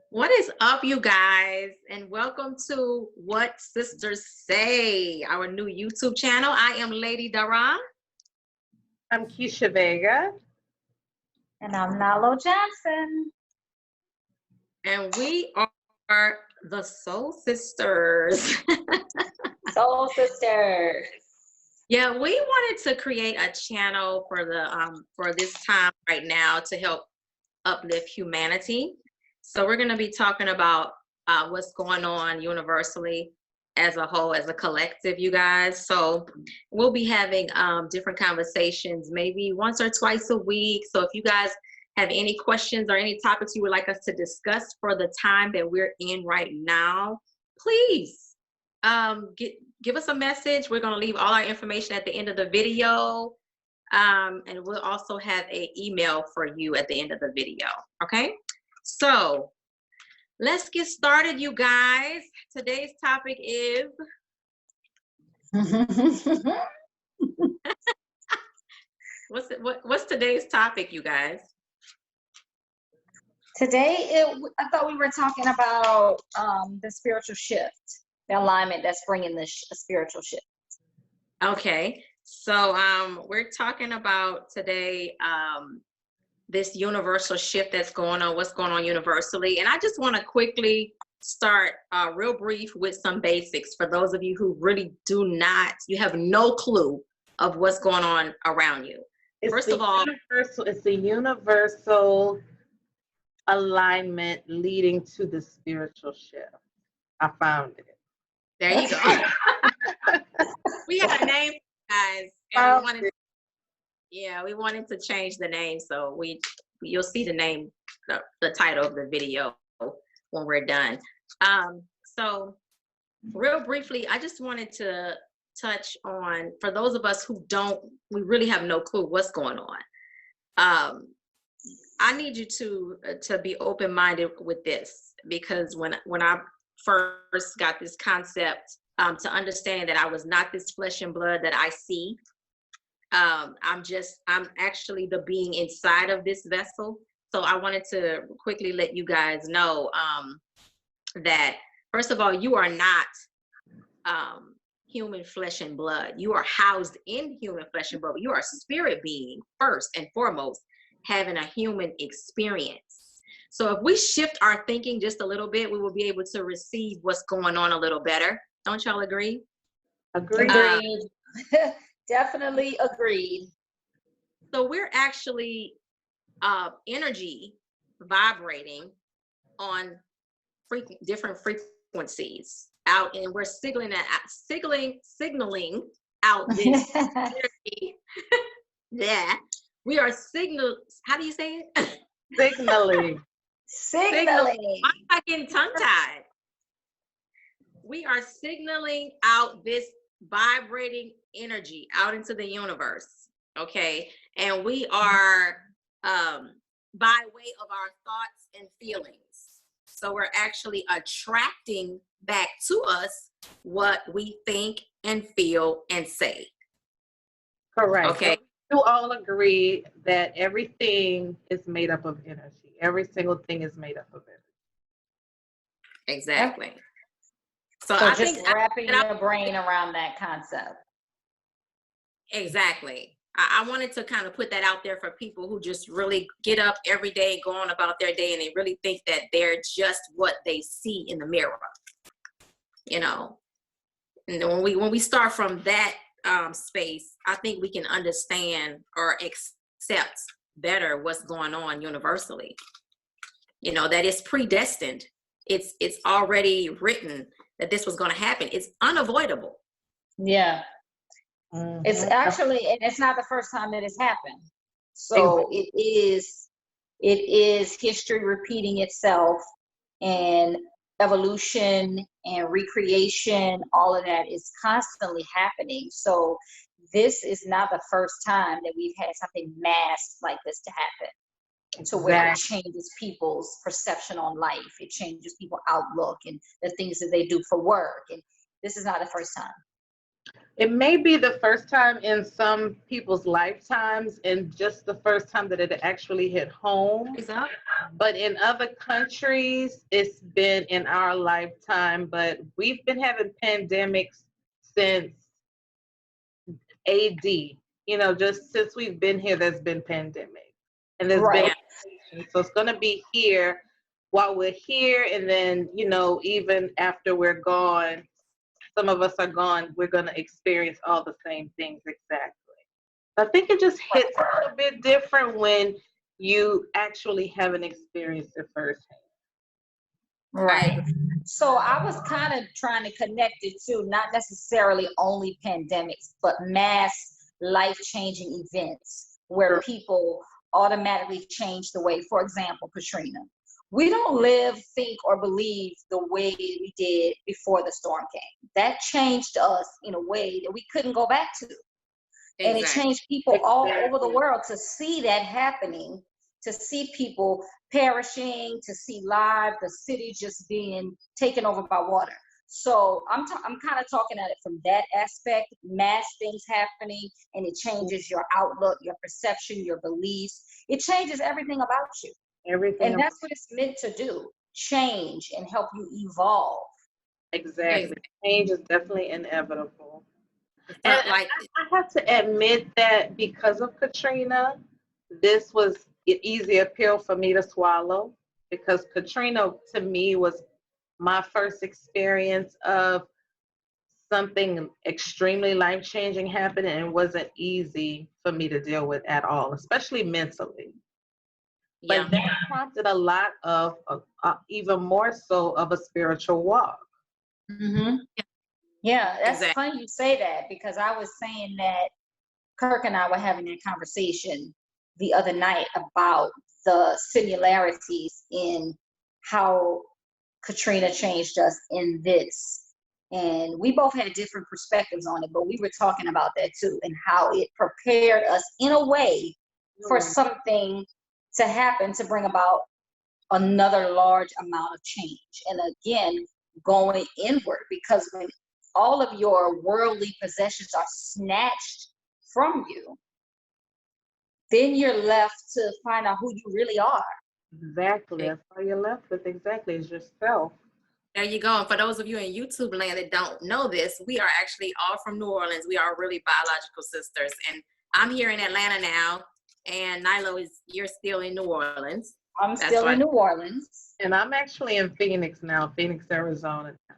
What is up, you guys? And welcome to What Sisters Say, our new YouTube channel. I am Lady Dara. I'm Keisha Vega. And I'm Nalo Johnson. And we are the Soul Sisters. Soul Sisters. Yeah, we wanted to create a channel for this time right now to help uplift humanity. So we're going to be talking about what's going on universally as a whole, as a collective, you guys. So we'll be having different conversations, maybe once or twice a week. So if you guys have any questions or any topics you would like us to discuss for the time that we're in right now, please give us a message. We're going to leave all our information at the end of the video. And we'll also have an email for you at the end of the video. Okay. So let's get started, you guys. Today's topic is what's today's topic, you guys? Today, I thought we were talking about the spiritual shift, the alignment that's bringing the spiritual shift. Okay, so we're talking about today this universal shift that's going on, what's going on universally. And I just want to quickly start real brief with some basics for those of you who really you have no clue of what's going on around you. It's the universal alignment leading to the spiritual shift. I found it. There you go. We have a name, guys. And we wanted to change the name, so you'll see the name, the title of the video when we're done. So real briefly, I just wanted to touch on, for those of us who we really have no clue what's going on. I need you to be open-minded with this, because when I first got this concept, to understand that I was not this flesh and blood that I see. I'm actually the being inside of this vessel. So I wanted to quickly let you guys know that, first of all, you are not human flesh and blood. You are housed in human flesh and blood. You are a spirit being first and foremost, having a human experience. So if we shift our thinking just a little bit, we will be able to receive what's going on a little better. Don't y'all agree? Agreed. Definitely agreed. So we're actually energy vibrating on different frequencies out, and we're signaling out this energy. Yeah, we are how do you say it? Signaling. I'm not getting tongue-tied. We are signaling out this vibrating energy out into the universe, okay? And we are by way of our thoughts and feelings. So we're actually attracting back to us what we think and feel and say. Correct. Okay. You all agree that everything is made up of energy. Every single thing is made up of energy. Exactly. So I just wrapping your brain around that concept. Exactly. I wanted to kind of put that out there for people who just really get up every day, go on about their day, and they really think that they're just what they see in the mirror. You know, and when we start from that space, I think we can understand or accept better what's going on universally. You know, that it's predestined. It's already written that this was going to happen. It's unavoidable. Yeah. Mm-hmm. It's actually, and it's not the first time that it's happened. So it is history repeating itself, and evolution and recreation, all of that is constantly happening. So this is not the first time that we've had something mass like this to happen. To where it changes people's perception on life. It changes people's outlook and the things that they do for work. And this is not the first time. It may be the first time in some people's lifetimes and just the first time that it actually hit home. Exactly. But in other countries, it's been in our lifetime. But we've been having pandemics since AD. You know, just since we've been here, there's been pandemic. And there's been Right. so it's going to be here while we're here. And then, you know, even after we're gone, some of us are gone, we're going to experience all the same things exactly. I think it just hits a little bit different when you actually haven't experienced it firsthand. Right. So I was kind of trying to connect it to not necessarily only pandemics, but mass life-changing events where people automatically change the way, for example, Katrina. We don't live, think, or believe the way we did before the storm came. That changed us in a way that we couldn't go back to. And it Exactly. changed people all over the world to see that happening, to see people perishing, to see the city just being taken over by water. So I'm kind of talking at it from that aspect, mass things happening, and it changes your outlook, your perception, your beliefs. It changes everything about you. Everything. And that's what it's meant to do, change and help you evolve. Exactly. Change is definitely inevitable. It's And not like I have to admit that because of Katrina, this was an easier pill for me to swallow because Katrina to me was my first experience of something extremely life-changing happening and it wasn't easy for me to deal with at all, especially mentally. yeah. But that prompted a lot of even more so of a spiritual walk. Mm-hmm. Yeah, that's Exactly. funny you say that because I was saying that Kirk and I were having that conversation the other night about the similarities in how Katrina changed us in this. And we both had different perspectives on it, but we were talking about that too and how it prepared us in a way for something to happen to bring about another large amount of change. And again, going inward because when all of your worldly possessions are snatched from you, then you're left to find out who you really are. Exactly. That's all you're left with. Exactly. Is yourself. There you go. And for those of you in YouTube land that don't know this, we are actually all from New Orleans. We are really biological sisters. And I'm here in Atlanta now. And Nilo you're still in New Orleans. I'm still in New Orleans. And I'm actually in Phoenix now, Phoenix, Arizona now.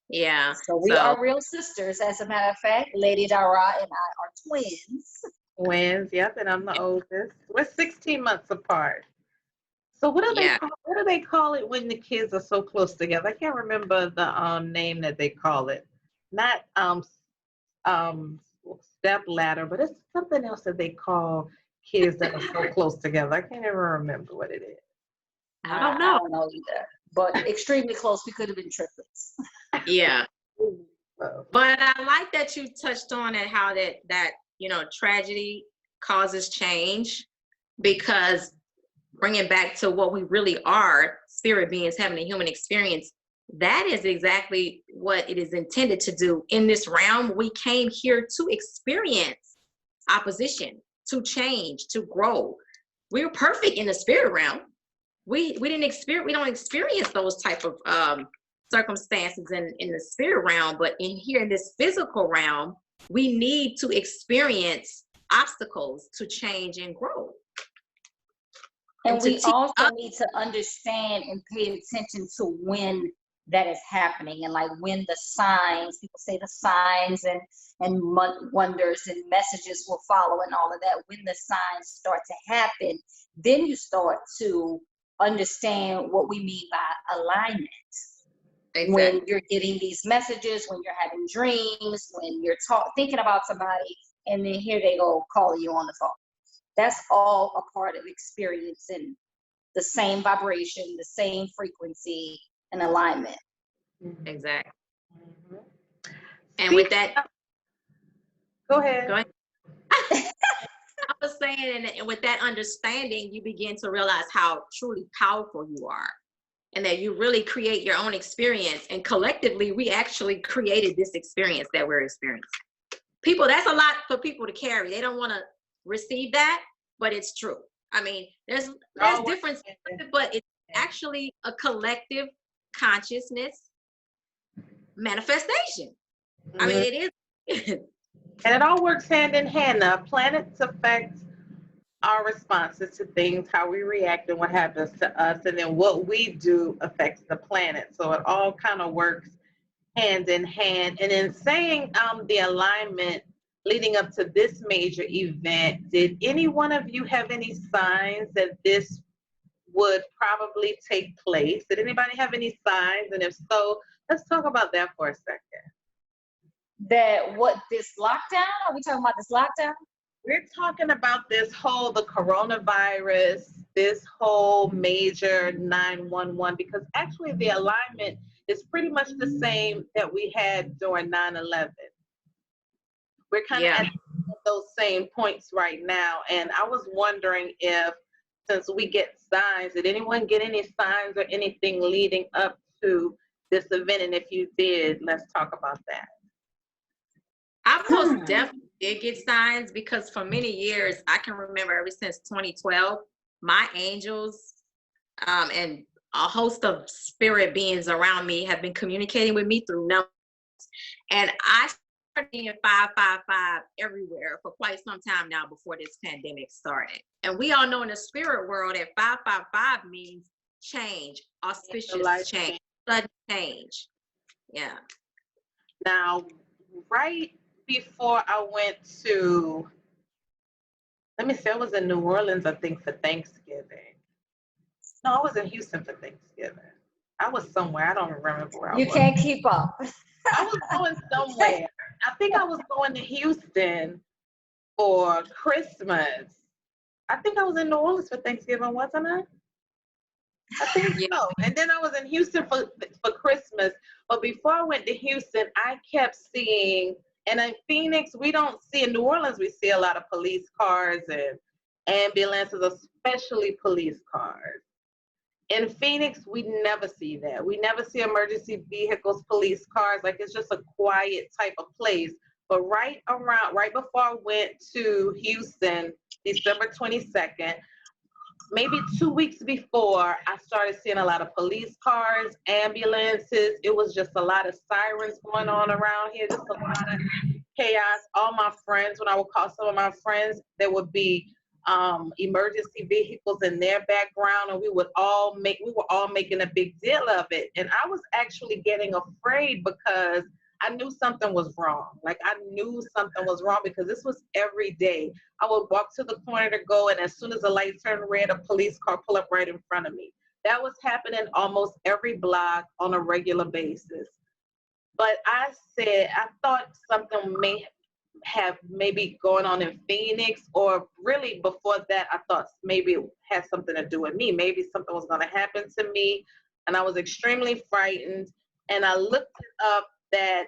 Yeah. So we are real sisters. As a matter of fact, Lady Dara and I are twins. Twins, yep, and I'm the oldest. We're 16 months apart. So what do they call it when the kids are so close together? I can't remember the name that they call it. Not step ladder, but it's something else that they call kids that are so close together. I can't even remember what it is. I don't know. I don't know either. But extremely close. We could have been triplets. Yeah. But I like that you touched on it, how that tragedy causes change, because bringing back to what we really are, spirit beings having a human experience, that is exactly what it is intended to do in this realm. We came here to experience opposition, to change, to grow. We're perfect in the spirit realm. We don't experience those type of circumstances in the spirit realm, but in here in this physical realm, we need to experience obstacles to change and grow. And we also need to understand and pay attention to when that is happening, and like when the signs, people say the signs and wonders and messages will follow and all of that. When the signs start to happen, then you start to understand what we mean by alignment. Exactly. When you're getting these messages, when you're having dreams, when you're thinking about somebody, and then here they go calling you on the phone. That's all a part of experiencing the same vibration, the same frequency and alignment. Exactly. Mm-hmm. And with that, go ahead. I was saying, and with that understanding, you begin to realize how truly powerful you are. and that you really create your own experience. And collectively, we actually created this experience that we're experiencing. People, that's a lot for people to carry. They don't want to receive that, but it's true. I mean, there's difference, but it's actually a collective consciousness manifestation. I mean, it is. And it all works hand in hand. Now, planets affect our responses to things, how we react and what happens to us, and then what we do affects the planet. So it all kind of works hand in hand. And in saying the alignment leading up to this major event, did any one of you have any signs that this would probably take place? Did anybody have any signs? And if so, let's talk about that for a second. That what, this lockdown? Are we talking about this lockdown? We're talking about this whole, the coronavirus, this whole major 911, because actually the alignment is pretty much the same that we had during 9/11. We're kind of at those same points right now. And I was wondering if, since we get signs, did anyone get any signs or anything leading up to this event? And if you did, let's talk about that. I most definitely did get signs, because for many years, I can remember ever since 2012, my angels and a host of spirit beings around me have been communicating with me through numbers. And I started seeing 555 everywhere for quite some time now before this pandemic started. And we all know in the spirit world that 555 means change, auspicious change, sudden change. Yeah. Now, right before I went to, let me see, I was in New Orleans, I think, for Thanksgiving. No, I was in Houston for Thanksgiving. I was somewhere, I don't remember where I was. You can't keep up. I was going somewhere. I think I was going to Houston for Christmas. I think I was in New Orleans for Thanksgiving, wasn't I? I think so. And then I was in Houston for Christmas. But before I went to Houston, I kept seeing, and in Phoenix, we don't see, in New Orleans, we see a lot of police cars and ambulances, especially police cars. In Phoenix, we never see that. We never see emergency vehicles, police cars. Like, it's just a quiet type of place. But right before I went to Houston, December 22nd, maybe 2 weeks before, I started seeing a lot of police cars, ambulances. It was just a lot of sirens going on around here, just a lot of chaos. All my friends, when I would call some of my friends, there would be emergency vehicles in their background, and we were all making a big deal of it. And I was actually getting afraid because I knew something was wrong. Like, I knew something was wrong because this was every day. I would walk to the corner to go, and as soon as the light turned red, a police car pull up right in front of me. That was happening almost every block on a regular basis. But I thought something may have maybe going on in Phoenix, or really before that, I thought maybe it had something to do with me. Maybe something was going to happen to me, and I was extremely frightened. And I looked it up that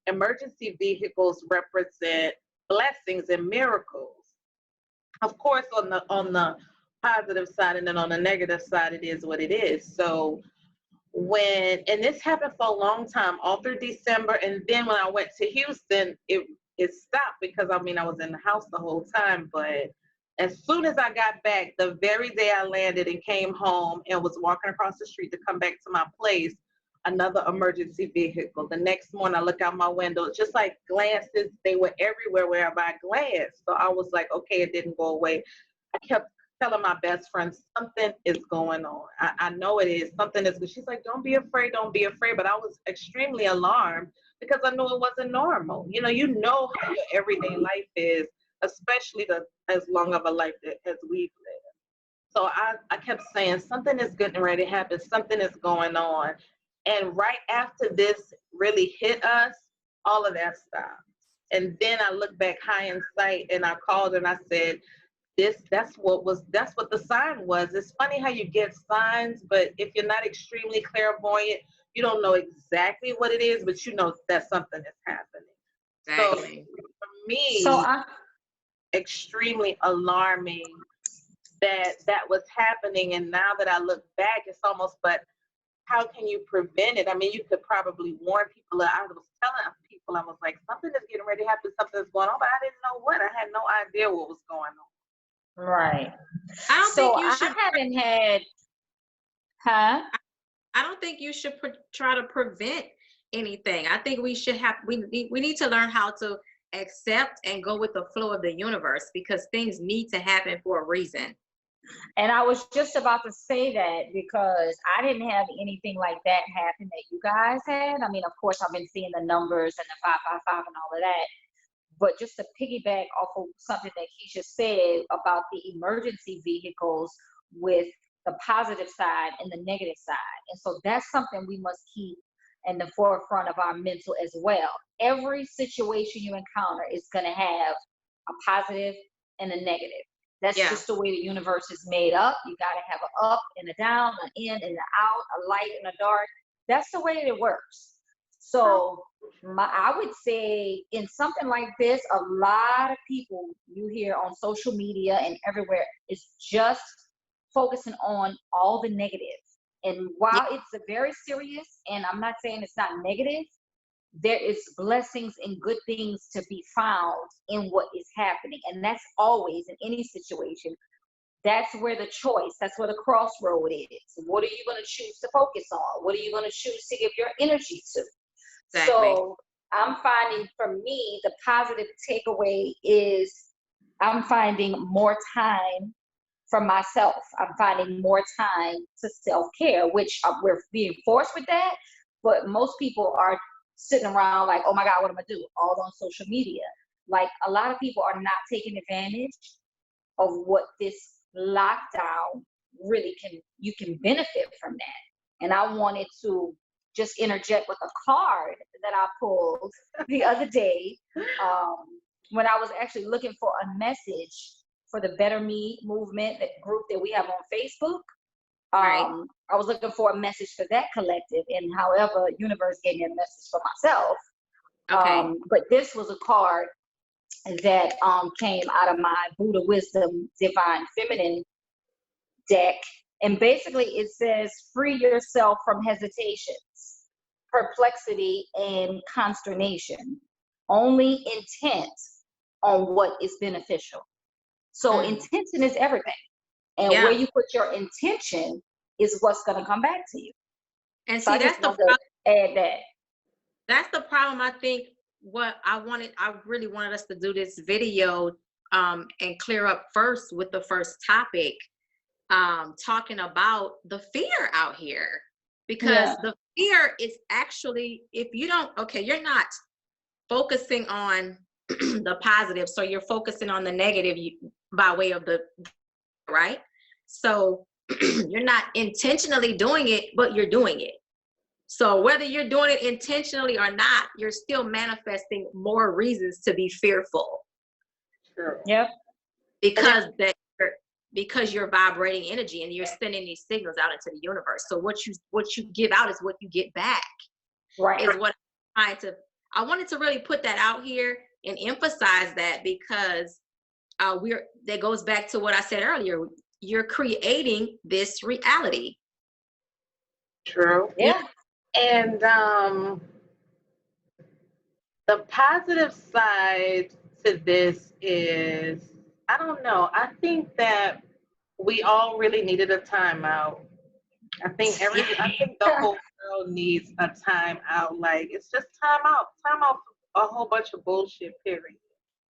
emergency vehicles represent blessings and miracles. Of course, on the positive side, and then on the negative side, it is what it is. So and this happened for a long time, all through December, and then when I went to Houston, it stopped because, I mean, I was in the house the whole time. But as soon as I got back, the very day I landed and came home and was walking across the street to come back to my place, another emergency vehicle. The next morning, I look out my window, just like glances, they were everywhere wherever I glanced. So I was like, okay, it didn't go away. I kept telling my best friend, something is going on. I know it is. Something is good. She's like, don't be afraid, don't be afraid. But I was extremely alarmed because I knew it wasn't normal. You know how your everyday life is, especially as long of a life as we've lived. So I kept saying, something is getting ready to happen. Something is going on. And right after this really hit us, all of that stopped. And then I looked back high in sight, and I called and I said, that's what the sign was. It's funny how you get signs, but if you're not extremely clairvoyant, you don't know exactly what it is, but you know that something is happening. Exactly. So for me, extremely alarming that was happening. And now that I look back, it's almost, but how can you prevent it? I mean, you could probably warn people. I was telling people, I was like, something is getting ready to happen, something's going on, but I didn't know what. I had no idea what was going on. Right. I don't think you should. I haven't had, huh? I don't think you should try to prevent anything. I think we should have, we need to learn how to accept and go with the flow of the universe, because things need to happen for a reason. And I was just about to say that, because I didn't have anything like that happen that you guys had. I mean, of course, I've been seeing the numbers and the 555 and all of that. But just to piggyback off of something that Keisha said about the emergency vehicles with the positive side and the negative side. And so that's something we must keep in the forefront of our mental as well. Every situation you encounter is going to have a positive and a negative. That's just the way the universe is made up. You got to have an up and a down, an in and an out, a light and a dark. That's the way it works. So I would say in something like this, a lot of people you hear on social media and everywhere is just focusing on all the negatives. And while it's a very serious, and I'm not saying it's not negative, there is blessings and good things to be found in what is happening. And that's always in any situation. That's where the choice, that's where the crossroad is. What are you going to choose to focus on? What are you going to choose to give your energy to? Exactly. So I'm finding, for me, the positive takeaway is I'm finding more time for myself. I'm finding more time to self-care, which we're being forced with that. But most people are sitting around like, oh my God, what am I do? All on social media. Like, a lot of people are not taking advantage of what this lockdown really you can benefit from that. And I wanted to just interject with a card that I pulled the other day when I was actually looking for a message for the Better Me movement, the group that we have on Facebook. I was looking for a message for that collective, and however, universe gave me a message for myself. But this was a card that came out of my Buddha Wisdom Divine Feminine deck. And basically it says, free yourself from hesitations, perplexity, and consternation. Only intent on what is beneficial. So intention is everything. And where you put your intention is what's going to come back to you. And so see, that's the problem. Add that. That's the problem. I think what I really wanted us to do this video and clear up first with the first topic, talking about the fear out here, because the fear is actually, if you don't, you're not focusing on the positive, so you're focusing on the negative by way of the right. So you're not intentionally doing it, but you're doing it. So whether you're doing it intentionally or not, you're still manifesting more reasons to be fearful. Sure. Yep. Because you're vibrating energy and you're sending these signals out into the universe. So what you give out is what you get back. Right. Is what I wanted to really put that out here and emphasize that, because that goes back to what I said earlier. You're creating this reality. True. Yeah. And the positive side to this is, I don't know, I think that we all really needed a timeout. I think the whole world needs a timeout. Like, it's just time out a whole bunch of bullshit, period.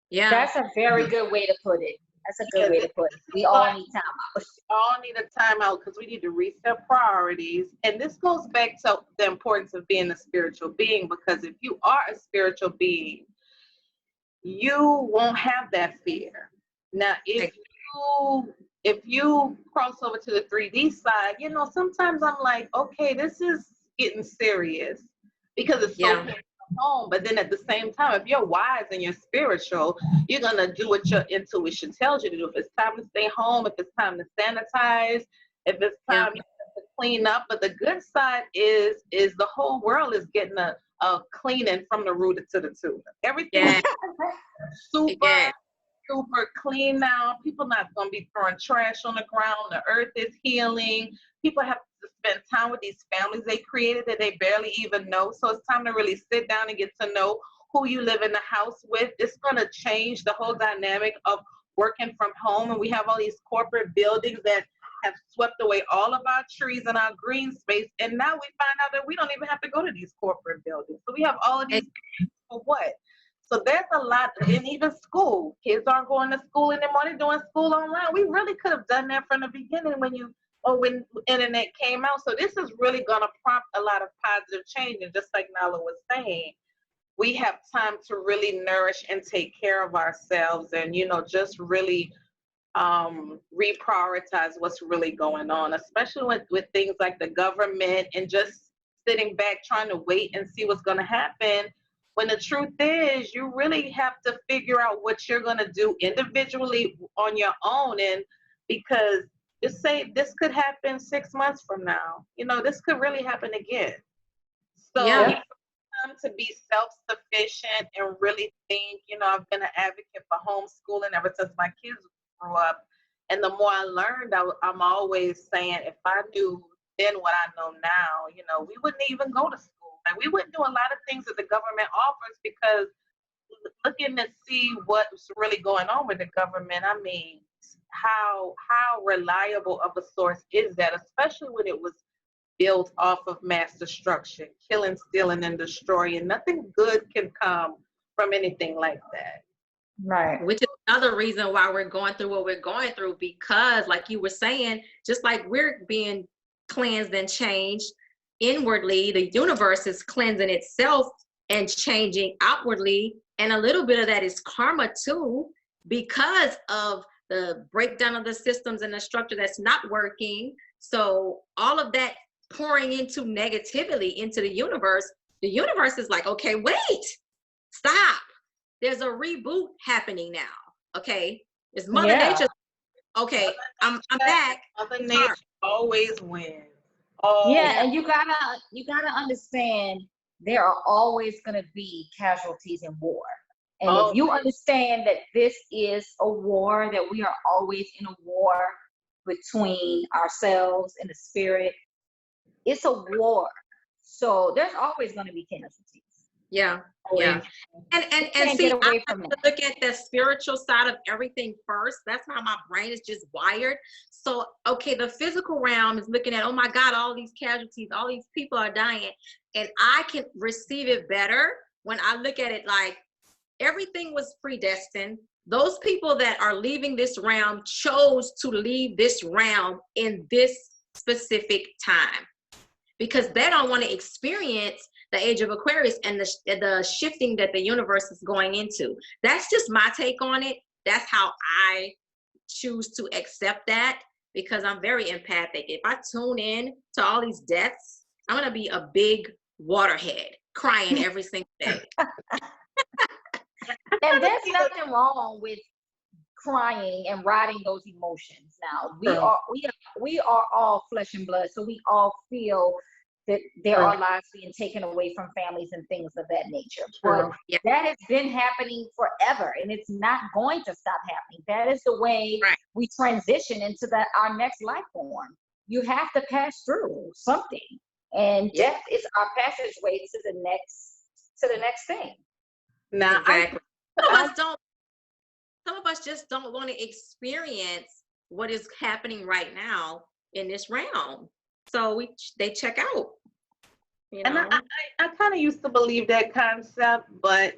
Yeah. That's a very good way to put it. That's a good way to put it. We all need time out. We all need a timeout because we need to reset priorities. And this goes back to the importance of being a spiritual being, because if you are a spiritual being, you won't have that fear. Now, if you cross over to the 3D side, sometimes I'm like, okay, this is getting serious, because it's so home. But then at the same time, if you're wise and you're spiritual, you're gonna do what your intuition tells you to do. If it's time to stay home, if it's time to sanitize, if it's time to clean up. But the good side is the whole world is getting a cleaning from the root to the tooth. Everything is super super clean now. People not going to be throwing trash on the ground. The earth is healing. People have to spend time with these families they created that they barely even know. So it's time to really sit down and get to know who you live in the house with. It's going to change the whole dynamic of working from home. And we have all these corporate buildings that have swept away all of our trees and our green space. And now we find out that we don't even have to go to these corporate buildings. So we have all of these for what? So there's a lot, and even school. Kids aren't going to school anymore. They're doing school online. We really could have done that from the beginning when internet came out. So this is really going to prompt a lot of positive change. And just like Nalo was saying, we have time to really nourish and take care of ourselves and, just really reprioritize what's really going on, especially with things like the government and just sitting back trying to wait and see what's going to happen. When the truth is, you really have to figure out what you're going to do individually on your own. And because just say this could happen 6 months from now, this could really happen again. So Yeah. to be self-sufficient and really think, I've been an advocate for homeschooling ever since my kids grew up. And the more I learned, I'm always saying, if I knew then what I know now, we wouldn't even go to school. Like, we wouldn't do a lot of things that the government offers, because looking to see what's really going on with the government, I mean, how reliable of a source is that, especially when it was built off of mass destruction, killing, stealing, and destroying. Nothing good can come from anything like that. Right. Which is another reason why we're going through what we're going through, because like you were saying, just like we're being cleansed and changed inwardly, the universe is cleansing itself and changing outwardly. And a little bit of that is karma too, because of the breakdown of the systems and the structure that's not working. So all of that pouring into negativity into the universe is like, okay, wait, stop. There's a reboot happening now. Okay. It's Mother Nature. Okay, I'm back. Mother Nature always wins. Oh. Yeah, and you gotta understand there are always gonna be casualties in war. And if you understand that this is a war, that we are always in a war between ourselves and the spirit, it's a war. So there's always gonna be casualties. Yeah. Yeah. And see, I have to look at the spiritual side of everything first. That's how my brain is just wired. So, okay, the physical realm is looking at, oh my God, all these casualties, all these people are dying. And I can receive it better when I look at it like everything was predestined. Those people that are leaving this realm chose to leave this realm in this specific time, because they don't want to experience the age of Aquarius and the shifting that the universe is going into. That's just my take on it. That's how I choose to accept that, because I'm very empathic. If I tune in to all these deaths, I'm going to be a big waterhead crying every single day. And there's nothing wrong with crying and riding those emotions. Now, we are all flesh and blood, so we all feel that there are lives being taken away from families and things of that nature. But that has been happening forever, and it's not going to stop happening. That is the way we transition into our next life form. You have to pass through something, and death is our passageway to the next thing. Now, exactly. Some of us just don't want to experience what is happening right now in this realm. So they check out. And I kind of used to believe that concept, but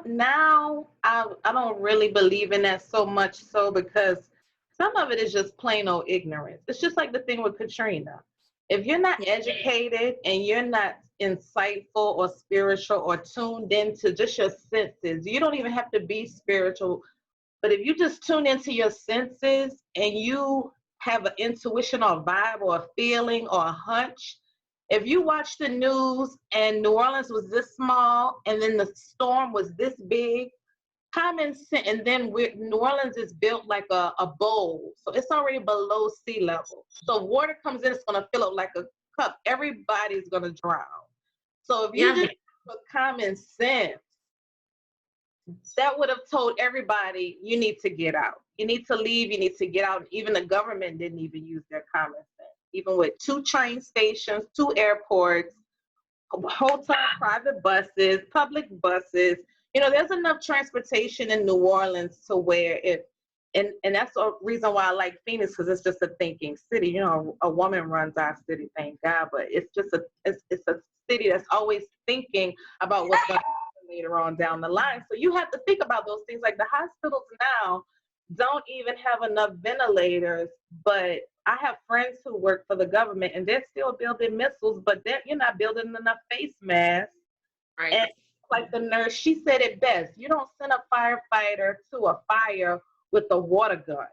now I don't really believe in that so much so, because some of it is just plain old ignorance. It's just like the thing with Katrina. If you're not educated and you're not insightful or spiritual or tuned into just your senses, you don't even have to be spiritual. But if you just tune into your senses and you have an intuition or a vibe or a feeling or a hunch, if you watch the news and New Orleans was this small and then the storm was this big, common sense, and then New Orleans is built like a bowl, so it's already below sea level. So water comes in, it's going to fill up like a cup. Everybody's going to drown. So if you just have common sense, that would have told everybody, you need to get out. You need to leave. You need to get out. Even the government didn't even use their common sense. Even with 2 train stations, 2 airports, hotel, private buses, public buses. You know, there's enough transportation in New Orleans to where if, and that's a reason why I like Phoenix, because it's just a thinking city. You know, a woman runs our city, thank God, but it's just it's a city that's always thinking about what's going to happen later on down the line. So you have to think about those things. Like the hospitals now don't even have enough ventilators, but I have friends who work for the government and they're still building missiles, but you're not building enough face masks. Right. And like the nurse, she said it best. You don't send a firefighter to a fire with a water gun.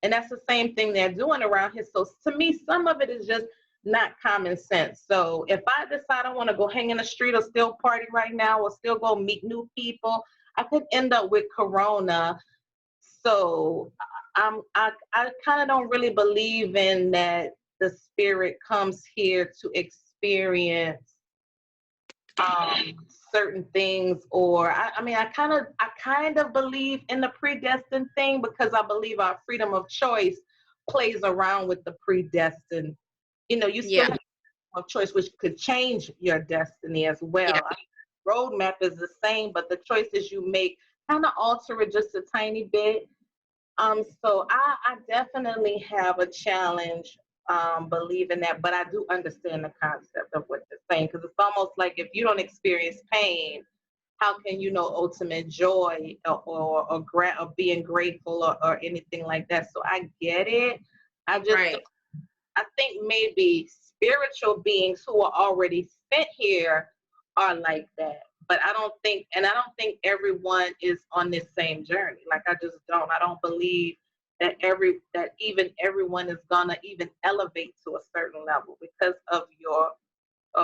And that's the same thing they're doing around here. So to me, some of it is just not common sense. So if I decide I want to go hang in the street or still party right now or still go meet new people, I could end up with corona. So I kind of don't really believe in that the spirit comes here to experience certain things, or I kind of believe in the predestined thing because I believe our freedom of choice plays around with the predestined. You know, you still have freedom of choice, which could change your destiny as well. Yeah. Roadmap is the same, but the choices you make kind of alter it just a tiny bit. So I definitely have a challenge believing that, but I do understand the concept of what you're saying, because it's almost like if you don't experience pain, how can you know ultimate joy or being grateful or anything like that? So I get it. I think maybe spiritual beings who are already sent here are like that. But I don't think everyone is on this same journey. Like I just don't. I don't believe that even everyone is gonna even elevate to a certain level because of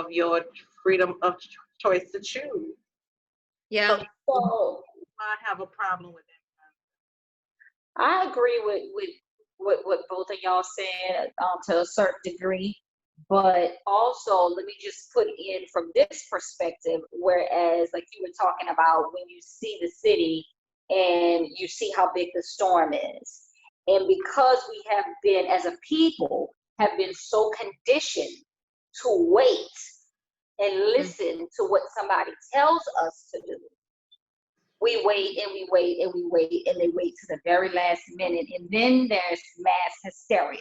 your freedom of choice to choose. Yeah. So I have a problem with that. I agree with what both of y'all said to a certain degree, but also let me just put in from this perspective, whereas like you were talking about when you see the city and you see how big the storm is, and because we have been as a people have been so conditioned to wait and listen to what somebody tells us to do. We wait and we wait and we wait and they wait to the very last minute, and then there's mass hysteria.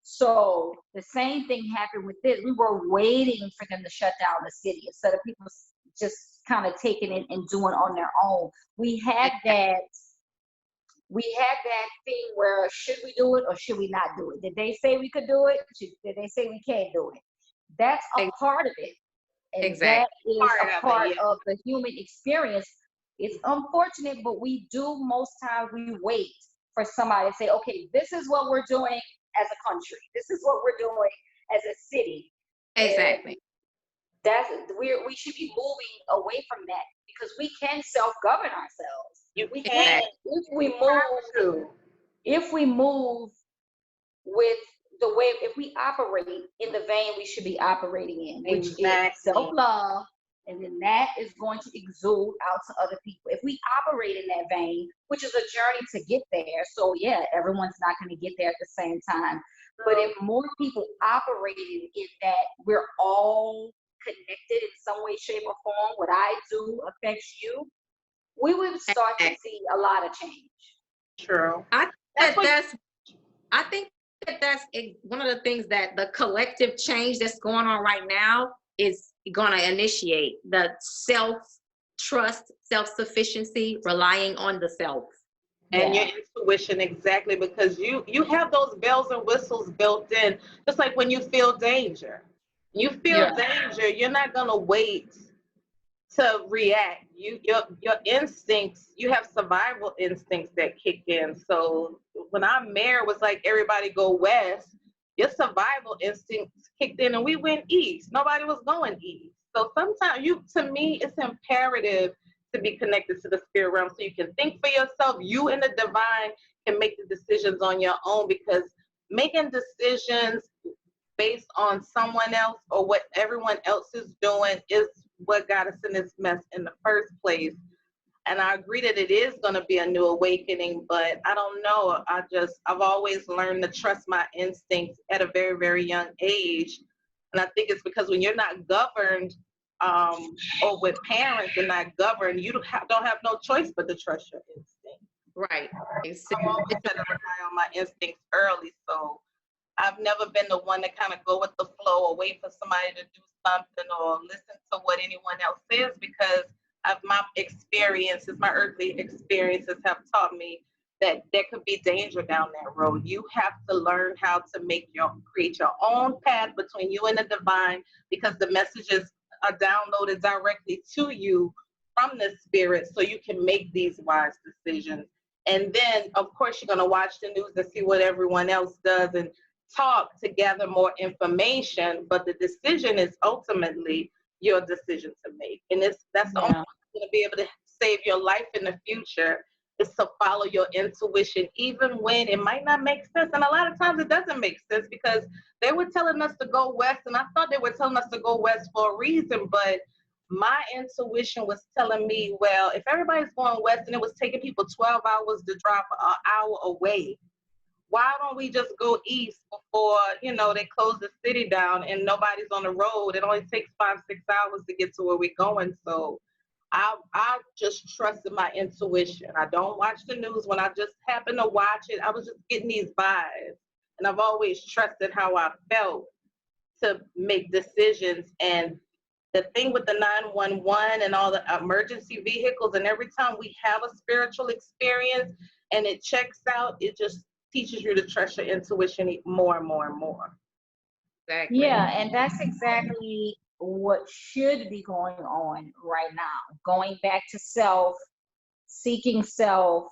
So the same thing happened with this. We were waiting for them to shut down the city instead of people just kind of taking it and doing on their own. We had that thing where should we do it or should we not do it? Did they say we could do it? Did they say we can't do it? That's a part of it. And Exactly. that is a part of the human experience. It's unfortunate, but we do most times we wait for somebody to say, okay, this is what we're doing as a country. This is what we're doing as a city. Exactly. And we should be moving away from that because we can self-govern ourselves. We can if we move with the way, if we operate in the vein we should be operating in, which is self-love, and then that is going to exude out to other people. If we operate in that vein, which is a journey to get there, so yeah, everyone's not going to get there at the same time. But if more people operated in that, we're all connected in some way, shape, or form. What I do affects you. We would start to see a lot of change. True. I think that's one of the things that the collective change that's going on right now is going to initiate the self-trust, self-sufficiency, relying on the self. And your intuition, exactly, because you have those bells and whistles built in, just like when you feel danger. You feel danger, you're not going to wait to react. Your instincts, you have survival instincts that kick in. So when our mayor was like, everybody go west, your survival instincts kicked in and we went east. Nobody was going east. So sometimes to me, it's imperative to be connected to the spirit realm so you can think for yourself. You and the divine can make the decisions on your own, because making decisions based on someone else or what everyone else is doing is what got us in this mess in the first place. And I agree that it is going to be a new awakening, but I don't know. I've always learned to trust my instincts at a very, very young age. And I think it's because when you're not governed, or with parents and not governed, you don't have no choice but to trust your instincts. Right. I've always had to rely on my instincts early. So I've never been the one to kind of go with the flow or wait for somebody to do something or listen to what anyone else says, because of my experiences, my earthly experiences have taught me that there could be danger down that road. You have to learn how to create your own path between you and the divine, because the messages are downloaded directly to you from the spirit, so you can make these wise decisions. And then, of course, you're going to watch the news and see what everyone else does and talk to gather more information, but the decision is ultimately your decision to make. And that's the only way you're going to be able to save your life in the future, is to follow your intuition, even when it might not make sense. And a lot of times it doesn't make sense, because they were telling us to go west, and I thought they were telling us to go west for a reason, but my intuition was telling me, well, if everybody's going west and it was taking people 12 hours to drive an hour away, why don't we just go east before, they close the city down and nobody's on the road? It only takes 5-6 hours to get to where we're going. So I just trusted my intuition. I don't watch the news. When I just happened to watch it, I was just getting these vibes. And I've always trusted how I felt to make decisions. And the thing with the 911 and all the emergency vehicles, and every time we have a spiritual experience and it checks out, it just teaches you to trust your intuition more and more and more. Exactly. Yeah, and that's exactly what should be going on right now. Going back to self, seeking self,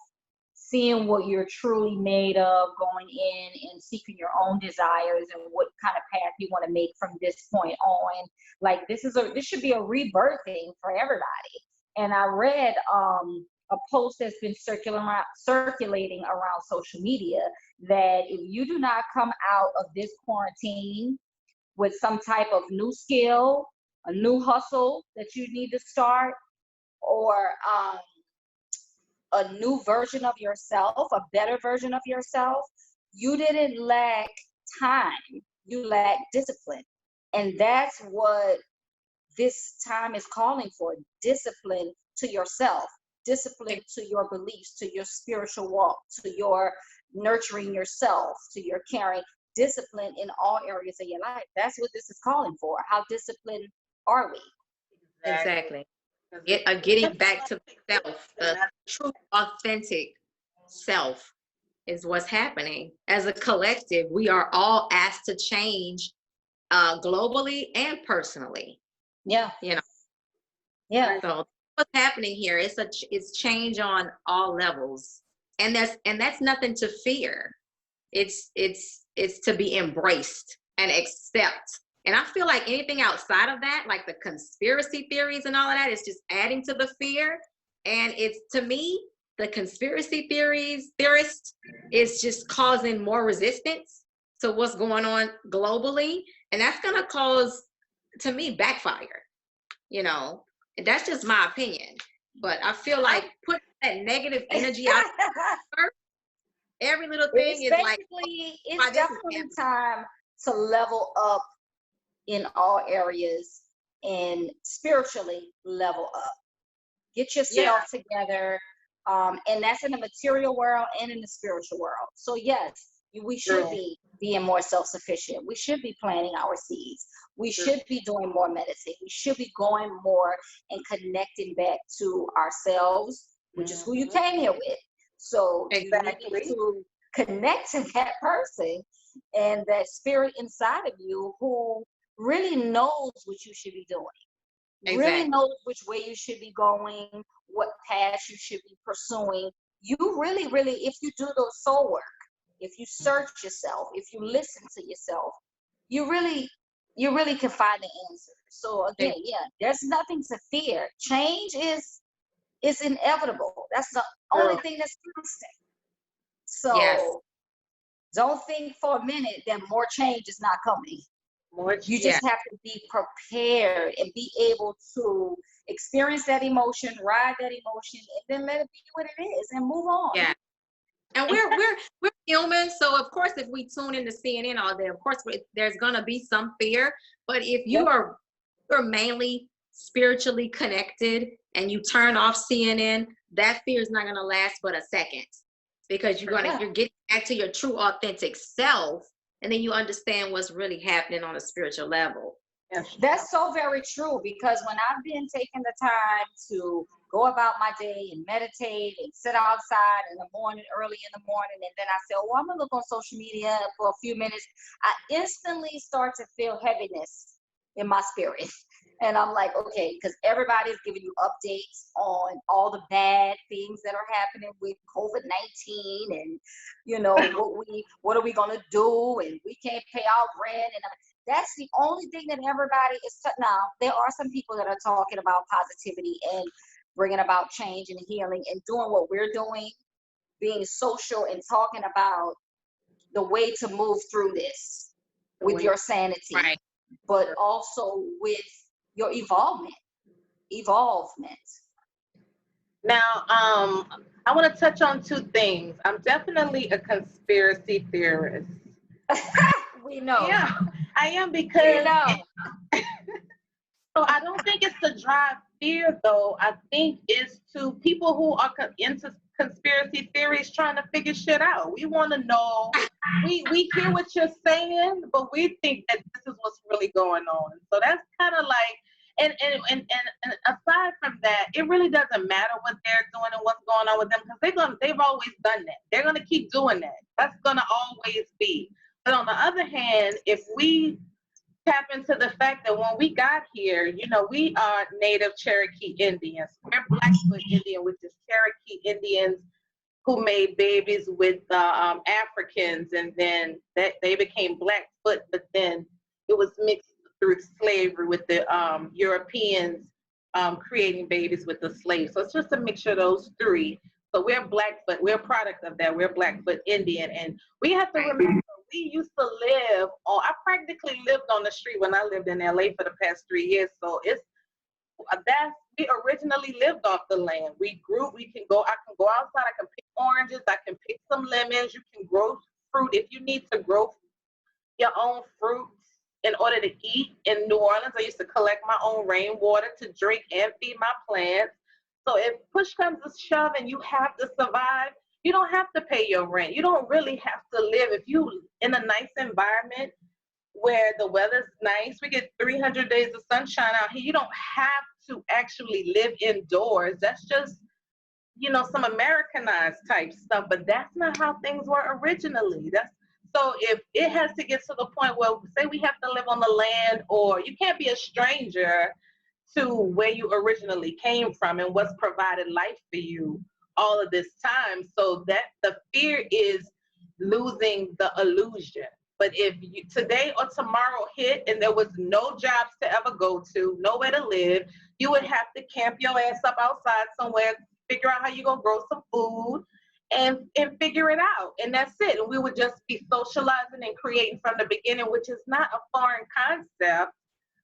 seeing what you're truly made of, going in and seeking your own desires and what kind of path you want to make from this point on. Like this should be a rebirthing for everybody. And I read a post that's been circulating around social media that if you do not come out of this quarantine with some type of new skill, a new hustle that you need to start, or a new version of yourself, a better version of yourself, you didn't lack time, you lack discipline. And that's what this time is calling for: discipline to yourself, discipline to your beliefs, to your spiritual walk, to your nurturing yourself, to your caring, discipline in all areas of your life. That's what this is calling for. How disciplined are we? Exactly. Getting back to self, the true, authentic self is what's happening. As a collective, we are all asked to change globally and personally. Yeah. Yeah. So what's happening here? It's change on all levels, and that's nothing to fear. It's to be embraced and accept. And I feel like anything outside of that, like the conspiracy theories and all of that, is just adding to the fear. And it's, to me, the conspiracy theorist is just causing more resistance to what's going on globally. And that's going to cause, to me, backfire. And that's just my opinion. But I feel like put that negative energy out first. Every little thing is like, it's definitely time to level up in all areas and spiritually level up. Get yourself together. And that's in the material world and in the spiritual world. So yes, we should be being more self-sufficient. We should be planting our seeds. We should be doing more medicine. We should be going more and connecting back to ourselves, which is who you came here with. So you need to connect to that person and that spirit inside of you who really knows what you should be doing, really knows which way you should be going, what path you should be pursuing. You really, really, if you do those soul work, if you search yourself, if you listen to yourself, you really can find the answer. So again, there's nothing to fear. Change is inevitable. That's the only thing that's constant. So don't think for a minute that more change is not coming. You just have to be prepared and be able to experience that emotion, ride that emotion, and then let it be what it is and move on. Yeah. And we're human, so of course, if we tune into CNN all day, of course, there's gonna be some fear. But if you're mainly spiritually connected and you turn off CNN, that fear is not gonna last but a second, because you're getting back to your true, authentic self, and then you understand what's really happening on a spiritual level. That's so very true, because when I've been taking the time to go about my day and meditate and sit outside in the morning, early in the morning, and then I say, oh, I'm gonna look on social media for a few minutes, I instantly start to feel heaviness in my spirit. And I'm like, okay, because everybody's giving you updates on all the bad things that are happening with COVID-19, and you know what are we gonna do, and we can't pay our rent, and that's the only thing that everybody is. Now, there are some people that are talking about positivity and bringing about change and healing and doing what we're doing, being social and talking about the way to move through this with your sanity, but also with your evolvement. Now, I want to touch on two things. I'm definitely a conspiracy theorist. We know. Yeah, I am, because so I don't think it's to drive fear, though. I think it's to people who are into conspiracy theories trying to figure shit out. We want to know. We hear what you're saying, but we think that this is what's really going on. So that's kind of like, and aside from that, it really doesn't matter what they're doing and what's going on with them, because they've always done that. They're gonna keep doing that. That's gonna always be. But on the other hand, if we tap into the fact that when we got here, you know, we are native Cherokee Indians. We're Blackfoot Indian, which is Cherokee Indians who made babies with Africans, and then they became Blackfoot, but then it was mixed through slavery with the Europeans creating babies with the slaves. So it's just a mixture of those three. So we're Blackfoot. We're a product of that. We're Blackfoot Indian. And we have to remember, we used to live on, I practically lived on the street when I lived in LA for the past 3 years. So we originally lived off the land. I can go outside, I can pick oranges, I can pick some lemons, you can grow fruit. If you need to grow your own fruits in order to eat in New Orleans, I used to collect my own rainwater to drink and feed my plants. So if push comes to shove and you have to survive, you don't have to pay your rent. You don't really have to live. If you in a nice environment where the weather's nice, we get 300 days of sunshine out here, you don't have to actually live indoors. That's just, you know, some Americanized type stuff, but that's not how things were originally. So if it has to get to the point where, say we have to live on the land, or you can't be a stranger to where you originally came from and what's provided life for you all of this time. So that the fear is losing the illusion. But if you, today or tomorrow hit and there was no jobs to ever go to, nowhere to live, you would have to camp your ass up outside somewhere, figure out how you're going to grow some food and figure it out. And that's it. And we would just be socializing and creating from the beginning, which is not a foreign concept.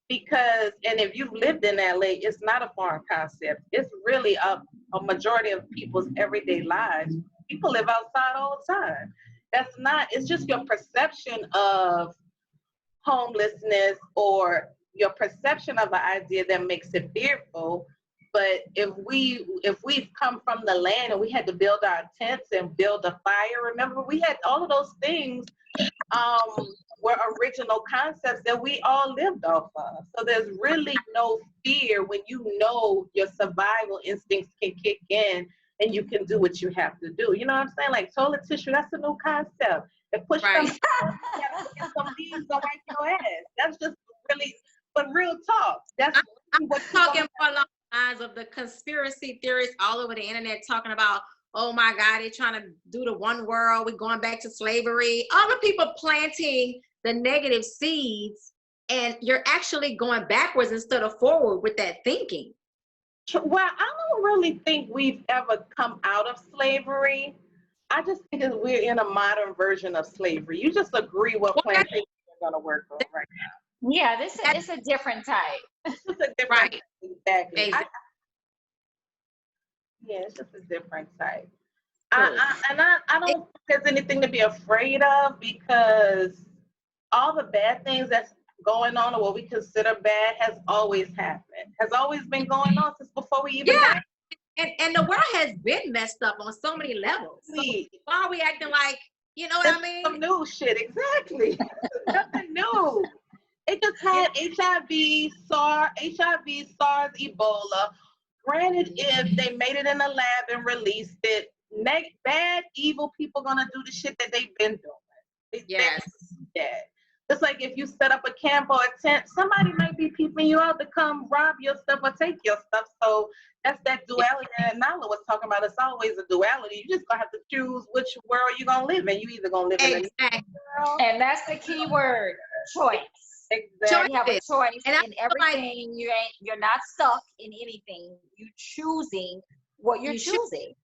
Because, and if you've lived in LA, it's not a foreign concept. It's really a majority of people's everyday lives. People live outside all the time. That's not, it's just your perception of homelessness or your perception of an idea that makes it fearful. But if we've come from the land and we had to build our tents and build a fire, remember we had all of those things were original concepts that we all lived off of. So there's really no fear when you know your survival instincts can kick in and you can do what you have to do. You know what I'm saying? Like toilet tissue, that's a new concept. If push comes, you gotta get some leaves and wipe your ass. That's just really, but real talk. That's I'm talking along the lines of the conspiracy theorists all over the internet talking about, oh my God, they're trying to do the one world. We're going back to slavery. All the people planting the negative seeds, and you're actually going backwards instead of forward with that thinking. Well, I don't really think we've ever come out of slavery. I just think that we're in a modern version of slavery. You just agree what plantation you're going to work on right now. Yeah, it's a different type. It's just a different Right. type. Exactly. Exactly. Yeah, it's just a different type. True. I don't think there's anything to be afraid of, because all the bad things that's going on, or what we consider bad, has always happened, has always been going on since before we even Yeah. got. And the world has been messed up on so many levels. So why are we acting like, you know what I mean? Some new shit, exactly. Nothing new. It just had HIV, SARS, Ebola. Granted, if they made it in a lab and released it, bad, evil people gonna do the shit that they've been doing. Yes. Yeah. It's like if you set up a camp or a tent, somebody might be peeping you out to come rob your stuff or take your stuff. So that's that duality that Nalo was talking about. It's always a duality. You just gonna have to choose which world you're gonna live in. You either gonna live in the world. And that's the key word, choice. Exactly. You have a choice and in everything. You're not stuck in anything. You're choosing what you're choosing.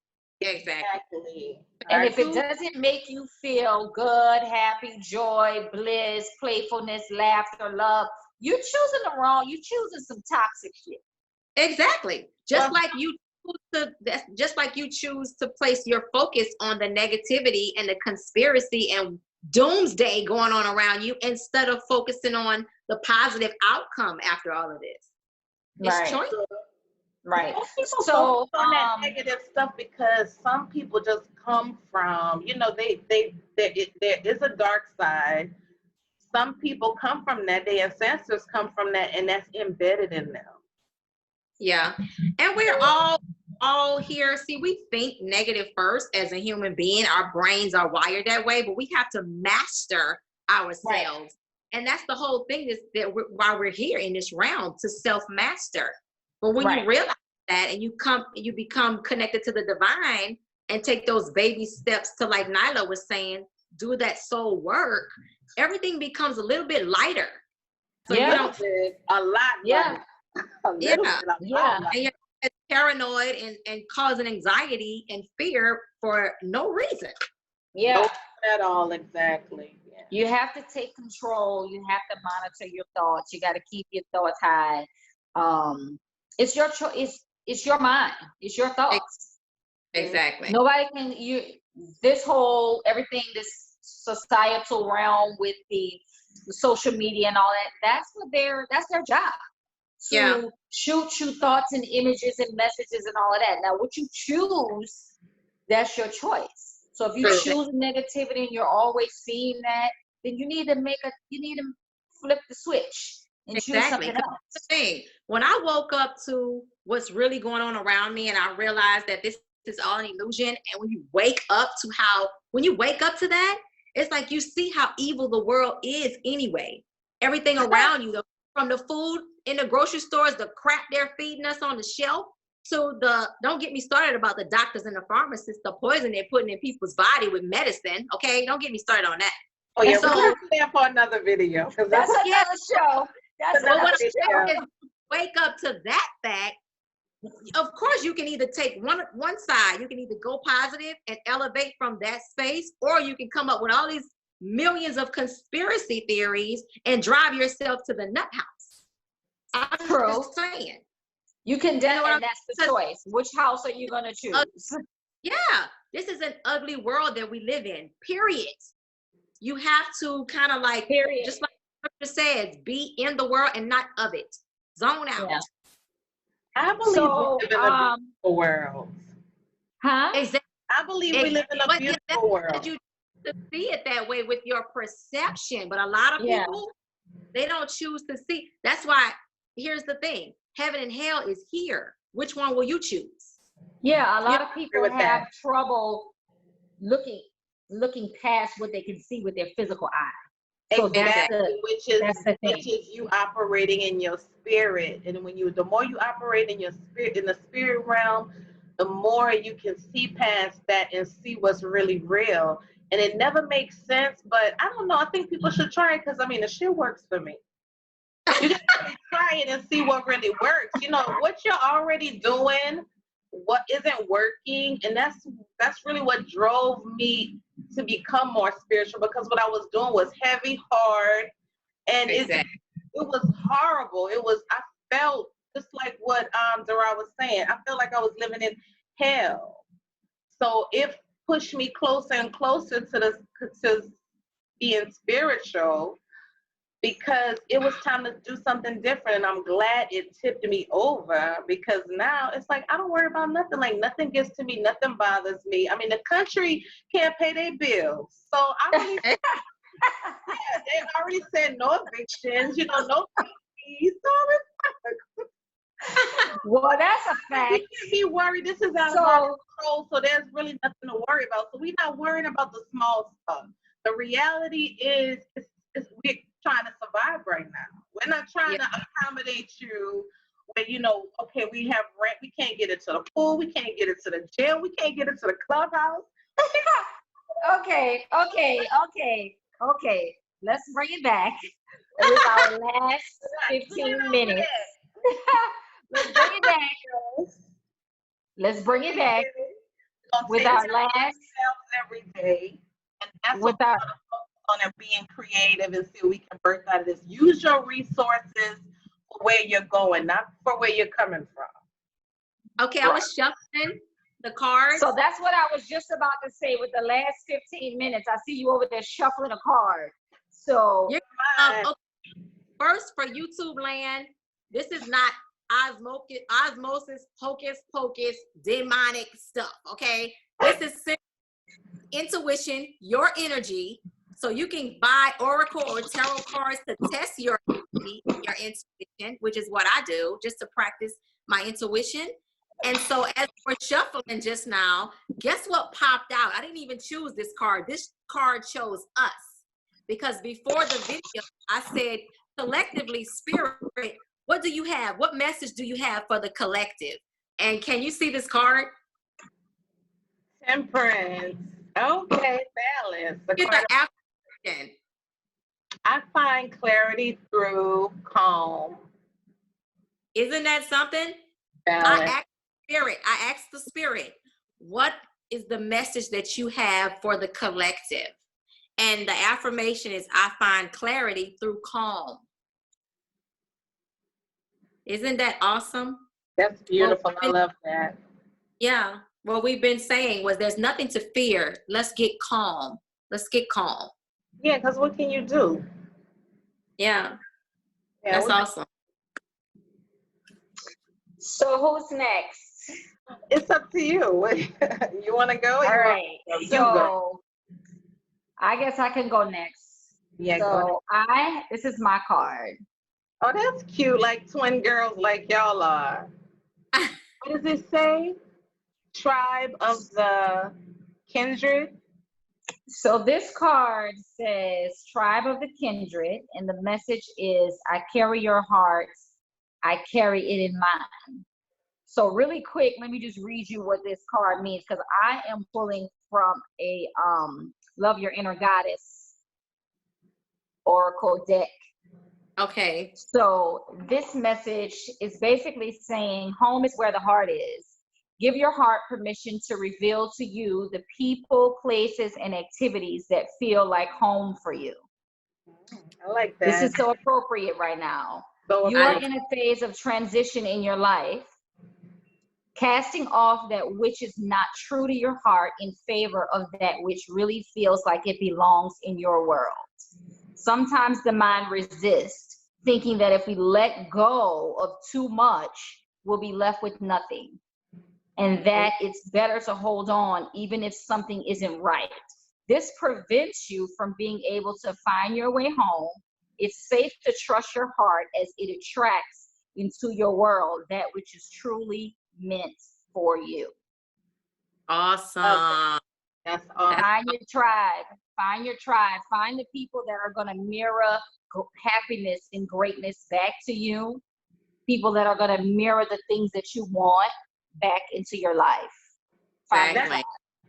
Exactly. And if it doesn't make you feel good, happy, joy, bliss, playfulness, laughter, love, you're choosing the wrong. You're choosing some toxic shit. Exactly. Just like you choose to place your focus on the negativity and the conspiracy and doomsday going on around you, instead of focusing on the positive outcome after all of this. It's choice. Right. People So focus on that negative stuff because some people just come from, there is a dark side. Some people come from that. Their ancestors come from that, and that's embedded in them. Yeah. And we're all here. See, we think negative first as a human being. Our brains are wired that way, but we have to master ourselves. Right. And that's the whole thing, is that why we're here in this realm, to self-master. But when you realize that, and you become connected to the divine and take those baby steps to, like Nalo was saying, do that soul work, everything becomes a little bit lighter. So you don't a lot lighter. And you're paranoid and causing anxiety and fear for no reason. Yeah. Not at all, exactly. Yeah. You have to take control. You have to monitor your thoughts. You got to keep your thoughts high. It's your choice. It's your mind. It's your thoughts. Exactly. Nobody can. Everything, this societal realm with the social media and all that. That's their job. To shoot you thoughts and images and messages and all of that. Now, what you choose, that's your choice. So if you choose negativity and you're always seeing that, then you need to flip the switch and choose something else. That's the thing. When I woke up to what's really going on around me, and I realized that this is all an illusion, and when you wake up to that, it's like you see how evil the world is anyway. Everything around you, from the food in the grocery stores, the crap they're feeding us on the shelf, to don't get me started about the doctors and the pharmacists, the poison they're putting in people's body with medicine. Okay, don't get me started on that. Oh yeah, so we're there for another video. That's another show. That's another show. Wake up to that fact. Of course, you can either take one side. You can either go positive and elevate from that space, or you can come up with all these millions of conspiracy theories and drive yourself to the nut house. I'm just saying. You can, and that's the choice. Which house are you going to choose? Yeah, this is an ugly world that we live in, period. You have to kind of like, just like the scripture says, be in the world and not of it. Zone out. Yeah. I believe we live in a beautiful world. Huh? Exactly. I believe we live in a beautiful world. You see it that way with your perception, but a lot of people, they don't choose to see. That's why, here's the thing. Heaven and hell is here. Which one will you choose? Yeah, a lot of people have trouble looking past what they can see with their physical eye. So exactly, which is you operating in your spirit. And the more you operate in your spirit, in the spirit realm, the more you can see past that and see what's really real. And it never makes sense, but I don't know. I think people should try it, because the shit works for me. You just try it and see what really works. What you're already doing, what isn't working, and that's really what drove me to become more spiritual, because what I was doing was heavy, hard, and it was horrible. I felt just like what Dara was saying. I felt like I was living in hell. So it pushed me closer and closer to being spiritual, because it was time to do something different. And I'm glad it tipped me over, because now it's like I don't worry about nothing. Like nothing gets to me, nothing bothers me. I mean, the country can't pay their bills. So I don't even, yeah, they already said no evictions, no fees. So Well, that's a fact. we can't be worried. This is out of our control, so there's really nothing to worry about. So we're not worrying about the small stuff. The reality is we're trying to survive right now. We're not trying to accommodate you when, okay, we have rent. We can't get into the pool. We can't get into the gym. We can't get into the clubhouse. Okay. Let's bring it back with our last 15 minutes. Let's bring it back. Let's bring it back with our last every day. And that's with our on and being creative and see what we can birth out of this. Use your resources for where you're going, not for where you're coming from. Okay, I was shuffling the cards. So that's what I was just about to say with the last 15 minutes. I see you over there shuffling a card. So okay. First, for YouTube land, this is not osmosis, hocus pocus, demonic stuff, okay? This is intuition, your energy. So you can buy oracle or tarot cards to test your intuition, which is what I do, just to practice my intuition. And so as we're shuffling just now, guess what popped out? I didn't even choose this card. This card chose us. Because before the video, I said, collectively, spirit, what do you have? What message do you have for the collective? And can you see this card? Temperance. Okay, balance. I find clarity through calm. Isn't that something? Balance. I asked the spirit, what is the message that you have for the collective? And the affirmation is, I find clarity through calm. Isn't that awesome? That's beautiful. I love that. Yeah. What we've been saying was there's nothing to fear. Let's get calm. Let's get calm. Yeah, because what can you do? Yeah. That's awesome. So who's next? It's up to you. You want to go? All right. So I guess I can go next. Yeah. So this is my card. Oh, that's cute. Like twin girls, like y'all are. What does it say? Tribe of the Kindred. So this card says Tribe of the Kindred, and the message is, I carry your hearts, I carry it in mine. So really quick, let me just read you what this card means, because I am pulling from a Love Your Inner Goddess Oracle deck. Okay. So this message is basically saying home is where the heart is. Give your heart permission to reveal to you the people, places, and activities that feel like home for you. I like that. This is so appropriate right now. So you are in a phase of transition in your life, casting off that which is not true to your heart in favor of that which really feels like it belongs in your world. Sometimes the mind resists, thinking that if we let go of too much, we'll be left with nothing. And that it's better to hold on even if something isn't right. This prevents you from being able to find your way home. It's safe to trust your heart as it attracts into your world that which is truly meant for you. Awesome. That's awesome. Find your tribe. Find your tribe. Find the people that are going to mirror happiness and greatness back to you. People that are going to mirror the things that you want back into your life. Exactly.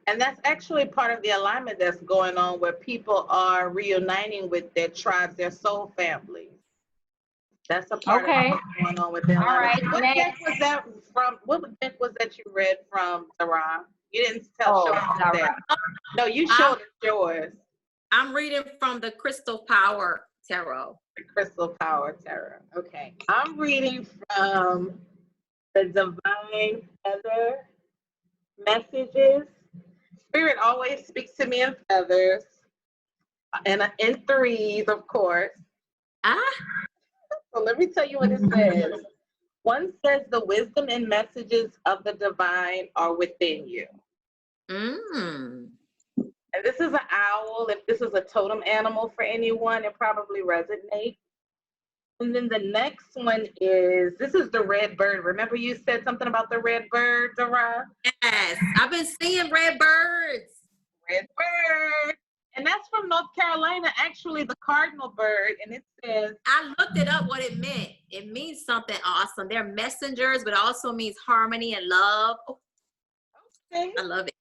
And that's actually part of the alignment that's going on, where people are reuniting with their tribes, their soul families. That's a part of what's going on with them. All right. What deck was that from? What deck was that you read from, Sarah? You didn't show us that. No, you showed us yours. I'm reading from the Crystal Power Tarot. The Crystal Power Tarot. Okay. I'm reading from the Divine Feather Messages. Spirit always speaks to me in feathers. And in threes, of course. So let me tell you what it says. One says the wisdom and messages of the divine are within you. And this is an owl. If this is a totem animal for anyone, it probably resonates. And then the next one is, this is the red bird. Remember you said something about the red bird, Dara? Yes, I've been seeing red birds. Red bird. And that's from North Carolina, actually, the cardinal bird. And it says, I looked it up what it meant. It means something awesome. They're messengers, but it also means harmony and love. okay. I love it.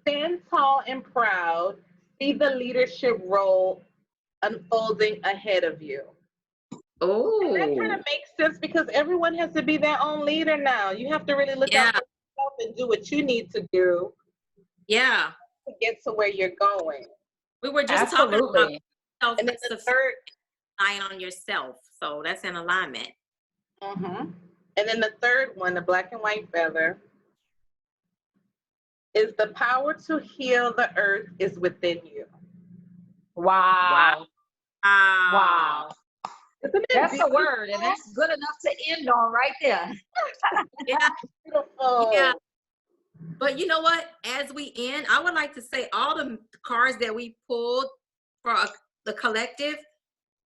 Stand tall and proud. See the leadership role unfolding ahead of you. Oh. And that kind of makes sense because everyone has to be their own leader now. You have to really look out for yourself and do what you need to do. Yeah. To get to where you're going. We were just talking about and then the third, relying on yourself. So that's in alignment. And then the third one, the black and white feather, is the power to heal the earth is within you. Wow. Isn't it that's beautiful? a word, and that's good enough to end on right there. Yeah. Beautiful. Yeah. But you know what? As we end, I would like to say all the cards that we pulled for the collective,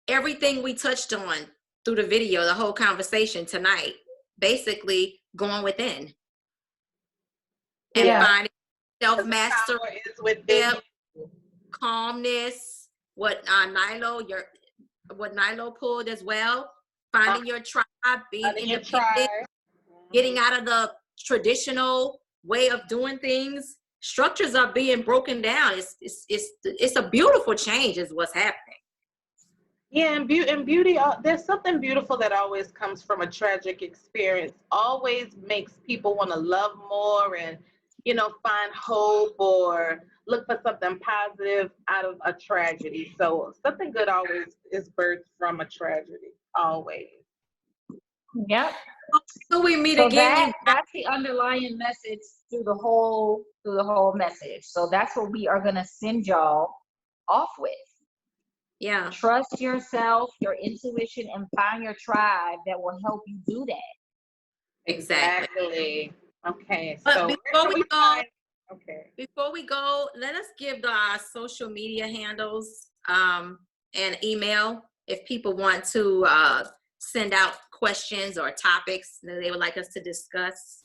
everything we touched on through the video, the whole conversation tonight, basically going within and finding self-mastery, is within calmness. What Nalo pulled as well, finding your tribe, being independent, getting out of the traditional way of doing things. Structures are being broken down. It's a beautiful change is what's happening. Yeah, and beauty, there's something beautiful that always comes from a tragic experience. Always makes people want to love more and, find hope or look for something positive out of a tragedy. So something good always is birthed from a tragedy, always. Yep. So we meet again. That's the underlying message through the whole message. So that's what we are gonna send y'all off with. Yeah. Trust yourself, your intuition, and find your tribe that will help you do that. Exactly. Okay. But so before we go, let us give our social media handles and email if people want to send out questions or topics that they would like us to discuss.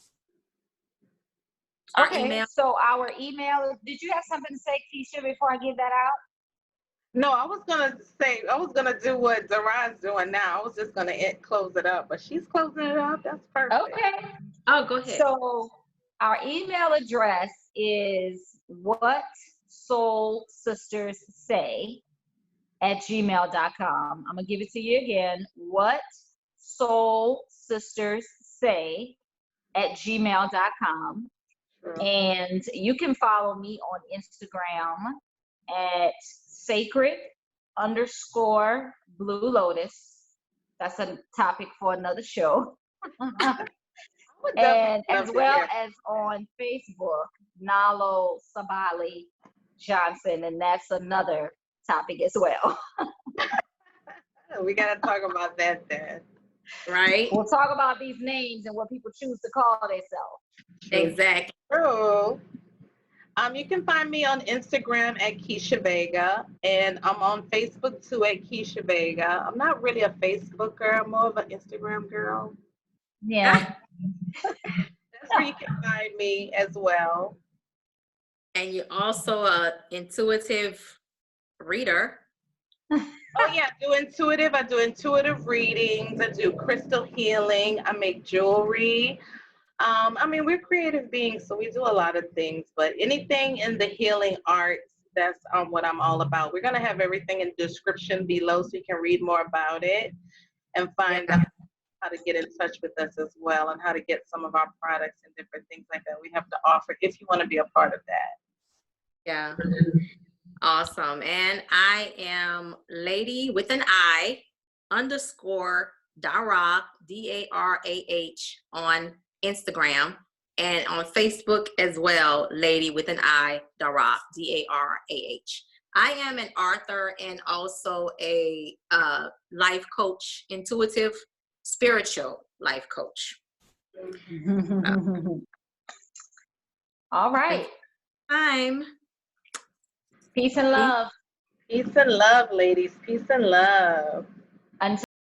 Okay, so our email, did you have something to say, Keisha, before I give that out? No, I was going to do what Dara's doing now. I was just going to close it up, but she's closing it up. That's perfect. Okay. Oh, go ahead. So our email address is whatsoulsisterssay@gmail.com. I'm going to give it to you again. whatsoulsisterssay@gmail.com. And you can follow me on Instagram at sacred_Blue Lotus. That's a topic for another show. And as well as on Facebook, Nalo Sabali Johnson, and that's another topic as well. We got to talk about that then. Right? We'll talk about these names and what people choose to call themselves. Exactly. True. You can find me on Instagram at Keisha Vega, and I'm on Facebook too at Keisha Vega. I'm not really a Facebook girl, I'm more of an Instagram girl. Yeah. That's where you can find me as well. And you're also an intuitive reader. Oh yeah, I do intuitive readings, I do crystal healing, I make jewelry. We're creative beings, so we do a lot of things, but anything in the healing arts, that's what I'm all about. We're going to have everything in the description below so you can read more about it and find out how to get in touch with us as well and how to get some of our products and different things like that we have to offer if you want to be a part of that. Yeah. Awesome. And I am Lady with an I _ Darah, DARAH on Instagram, and on Facebook as well, Lady with an I, Darah, DARAH. I am an author and also a life coach, intuitive, spiritual life coach. All right. Time. Peace and love. Peace and love, ladies. Peace and love.